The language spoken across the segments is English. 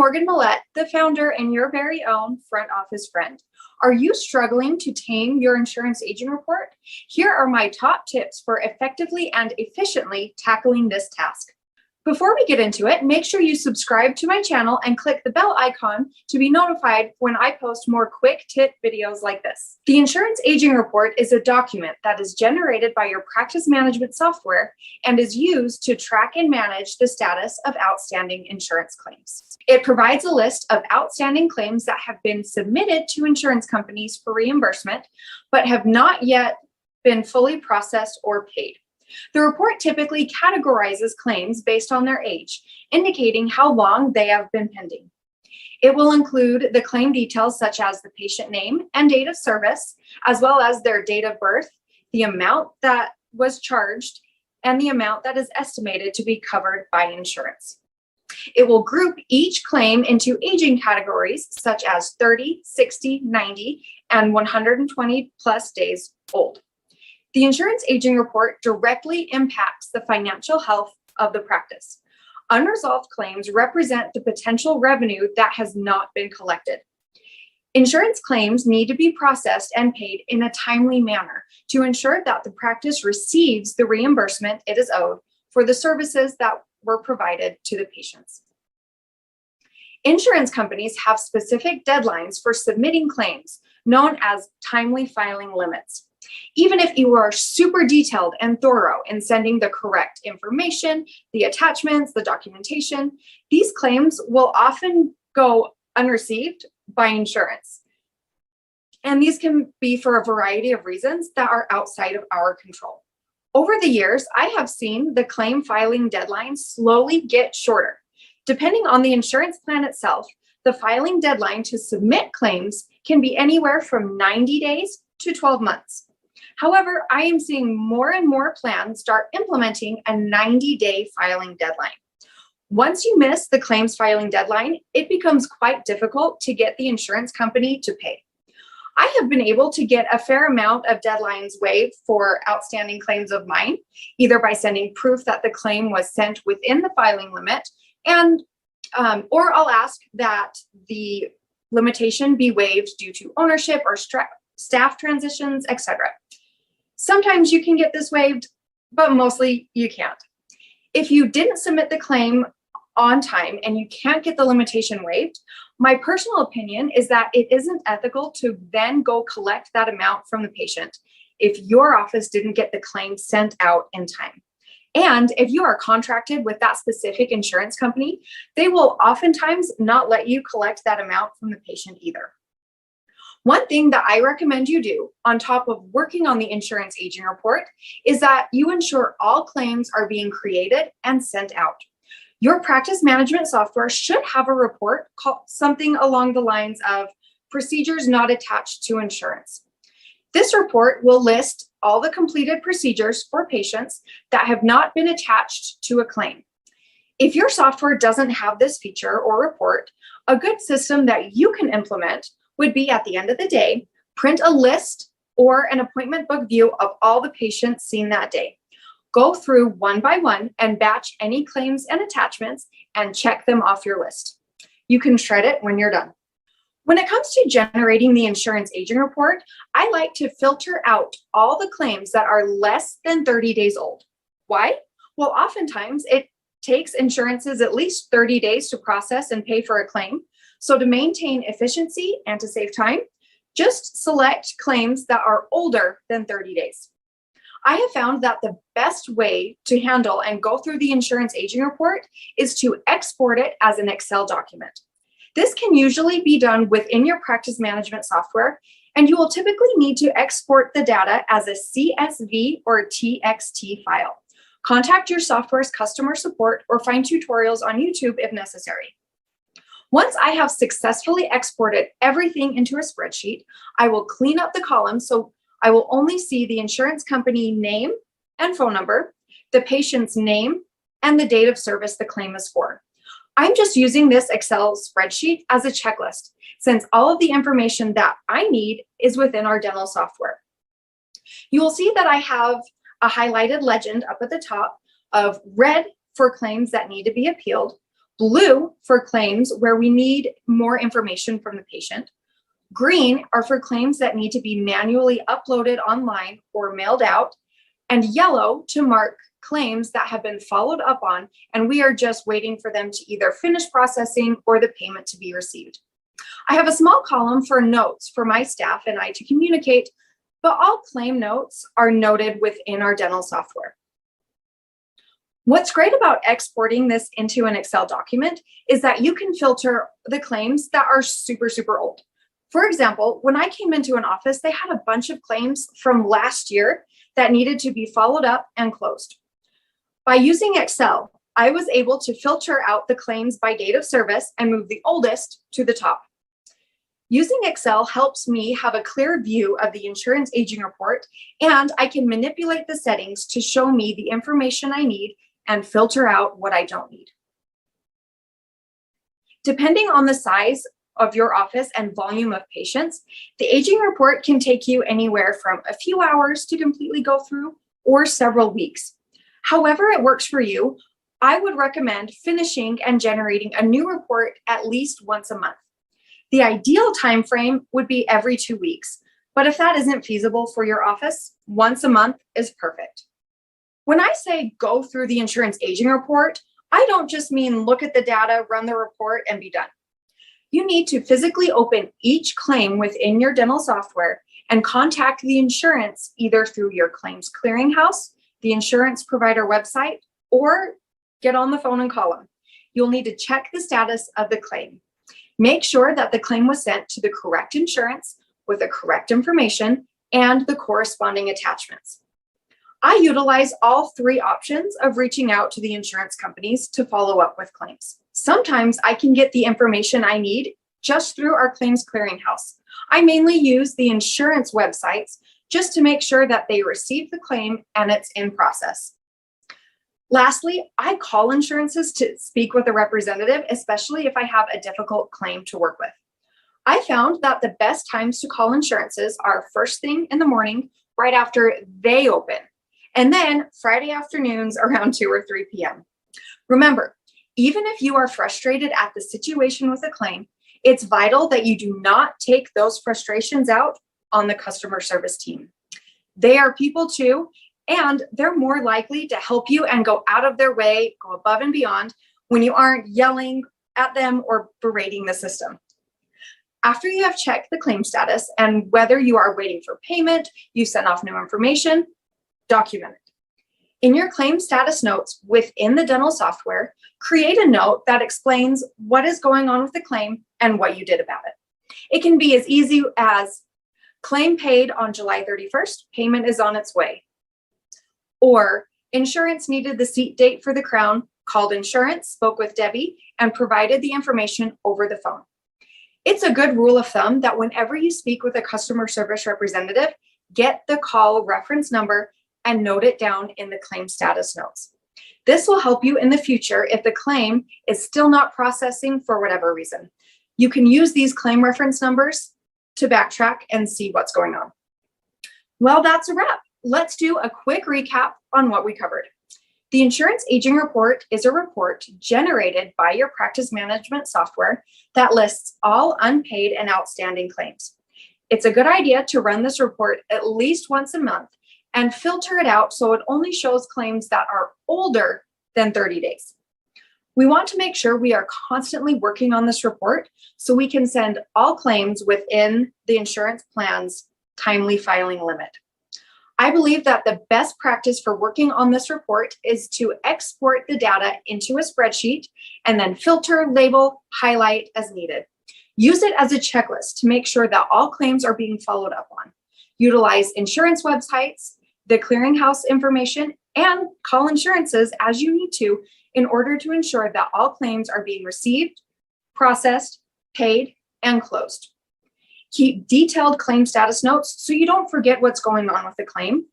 Morgan Millette, the founder and your very own front office friend. Are you struggling to tame your insurance aging report? Here are my top tips for effectively and efficiently tackling this task. Before we get into it, make sure you subscribe to my channel and click the bell icon to be notified when I post more quick tip videos like this. The insurance aging report is a document that is generated by your practice management software and is used to track and manage the status of outstanding insurance claims. It provides a list of outstanding claims that have been submitted to insurance companies for reimbursement, but have not yet been fully processed or paid. The report typically categorizes claims based on their age, indicating how long they have been pending. It will include the claim details such as the patient name and date of service, as well as their date of birth, the amount that was charged, and the amount that is estimated to be covered by insurance. It will group each claim into aging categories such as 30, 60, 90, and 120 plus days old. The insurance aging report directly impacts the financial health of the practice. Unresolved claims represent the potential revenue that has not been collected. Insurance claims need to be processed and paid in a timely manner to ensure that the practice receives the reimbursement it is owed for the services that were provided to the patients. Insurance companies have specific deadlines for submitting claims, known as timely filing limits. Even if you are super detailed and thorough in sending the correct information, the attachments, the documentation, these claims will often go unreceived by insurance. And these can be for a variety of reasons that are outside of our control. Over the years, I have seen the claim filing deadline slowly get shorter. Depending on the insurance plan itself, the filing deadline to submit claims can be anywhere from 90 days to 12 months. However, I am seeing more and more plans start implementing a 90-day filing deadline. Once you miss the claims filing deadline, it becomes quite difficult to get the insurance company to pay. I have been able to get a fair amount of deadlines waived for outstanding claims of mine, either by sending proof that the claim was sent within the filing limit, or I'll ask that the limitation be waived due to ownership or staff transitions, etc. Sometimes you can get this waived, but mostly you can't. If you didn't submit the claim on time and you can't get the limitation waived, my personal opinion is that it isn't ethical to then go collect that amount from the patient if your office didn't get the claim sent out in time. And if you are contracted with that specific insurance company, they will oftentimes not let you collect that amount from the patient either. One thing that I recommend you do on top of working on the insurance aging report is that you ensure all claims are being created and sent out. Your practice management software should have a report called something along the lines of procedures not attached to insurance. This report will list all the completed procedures for patients that have not been attached to a claim. If your software doesn't have this feature or report, a good system that you can implement would be, at the end of the day, print a list or an appointment book view of all the patients seen that day. Go through one by one and batch any claims and attachments and check them off your list. You can shred it when you're done. When it comes to generating the insurance aging report, I like to filter out all the claims that are less than 30 days old. Why? Well, oftentimes it takes insurances at least 30 days to process and pay for a claim. So to maintain efficiency and to save time, just select claims that are older than 30 days. I have found that the best way to handle and go through the insurance aging report is to export it as an Excel document. This can usually be done within your practice management software, and you will typically need to export the data as a CSV or TXT file. Contact your software's customer support or find tutorials on YouTube if necessary. Once I have successfully exported everything into a spreadsheet, I will clean up the columns so I will only see the insurance company name and phone number, the patient's name, and the date of service the claim is for. I'm just using this Excel spreadsheet as a checklist, since all of the information that I need is within our dental software. You will see that I have a highlighted legend up at the top of red for claims that need to be appealed, Blue for claims where we need more information from the patient. Green are for claims that need to be manually uploaded online or mailed out. And yellow to mark claims that have been followed up on, and we are just waiting for them to either finish processing or the payment to be received. I have a small column for notes for my staff and I to communicate, but all claim notes are noted within our dental software. What's great about exporting this into an Excel document is that you can filter the claims that are super, super old. For example, when I came into an office, they had a bunch of claims from last year that needed to be followed up and closed. By using Excel, I was able to filter out the claims by date of service and move the oldest to the top. Using Excel helps me have a clear view of the insurance aging report, and I can manipulate the settings to show me the information I need and filter out what I don't need. Depending on the size of your office and volume of patients, the aging report can take you anywhere from a few hours to completely go through or several weeks. However it works for you, I would recommend finishing and generating a new report at least once a month. The ideal time frame would be every 2 weeks, but if that isn't feasible for your office, once a month is perfect. When I say go through the insurance aging report, I don't just mean look at the data, run the report, and be done. You need to physically open each claim within your dental software and contact the insurance either through your claims clearinghouse, the insurance provider website, or get on the phone and call them. You'll need to check the status of the claim. Make sure that the claim was sent to the correct insurance with the correct information and the corresponding attachments. I utilize all 3 options of reaching out to the insurance companies to follow up with claims. Sometimes I can get the information I need just through our claims clearinghouse. I mainly use the insurance websites just to make sure that they receive the claim and it's in process. Lastly, I call insurances to speak with a representative, especially if I have a difficult claim to work with. I found that the best times to call insurances are first thing in the morning, right after they open, and then Friday afternoons around 2 or 3 p.m. Remember, even if you are frustrated at the situation with a claim, it's vital that you do not take those frustrations out on the customer service team. They are people too, and they're more likely to help you and go out of their way, go above and beyond when you aren't yelling at them or berating the system. After you have checked the claim status and whether you are waiting for payment, you send off new information, document it. In your claim status notes within the dental software, create a note that explains what is going on with the claim and what you did about it. It can be as easy as claim paid on July 31st, payment is on its way. Or insurance needed the seat date for the crown, called insurance, spoke with Debbie, and provided the information over the phone. It's a good rule of thumb that whenever you speak with a customer service representative, get the call reference number and note it down in the claim status notes. This will help you in the future if the claim is still not processing for whatever reason. You can use these claim reference numbers to backtrack and see what's going on. Well, that's a wrap. Let's do a quick recap on what we covered. The insurance aging report is a report generated by your practice management software that lists all unpaid and outstanding claims. It's a good idea to run this report at least once a month and filter it out so it only shows claims that are older than 30 days. We want to make sure we are constantly working on this report so we can send all claims within the insurance plan's timely filing limit. I believe that the best practice for working on this report is to export the data into a spreadsheet and then filter, label, highlight as needed. Use it as a checklist to make sure that all claims are being followed up on. Utilize insurance websites, the clearinghouse information, and call insurances as you need to in order to ensure that all claims are being received, processed, paid, and closed. Keep detailed claim status notes so you don't forget what's going on with the claim,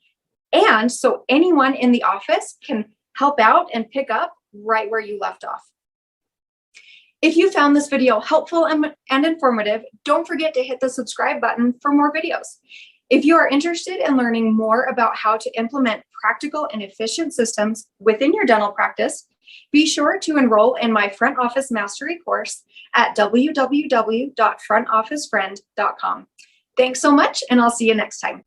and so anyone in the office can help out and pick up right where you left off. If you found this video helpful and informative, don't forget to hit the subscribe button for more videos. If you are interested in learning more about how to implement practical and efficient systems within your dental practice, Be sure to enroll in my Front Office Mastery course at www.frontofficefriend.com. Thanks so much, and I'll see you next time.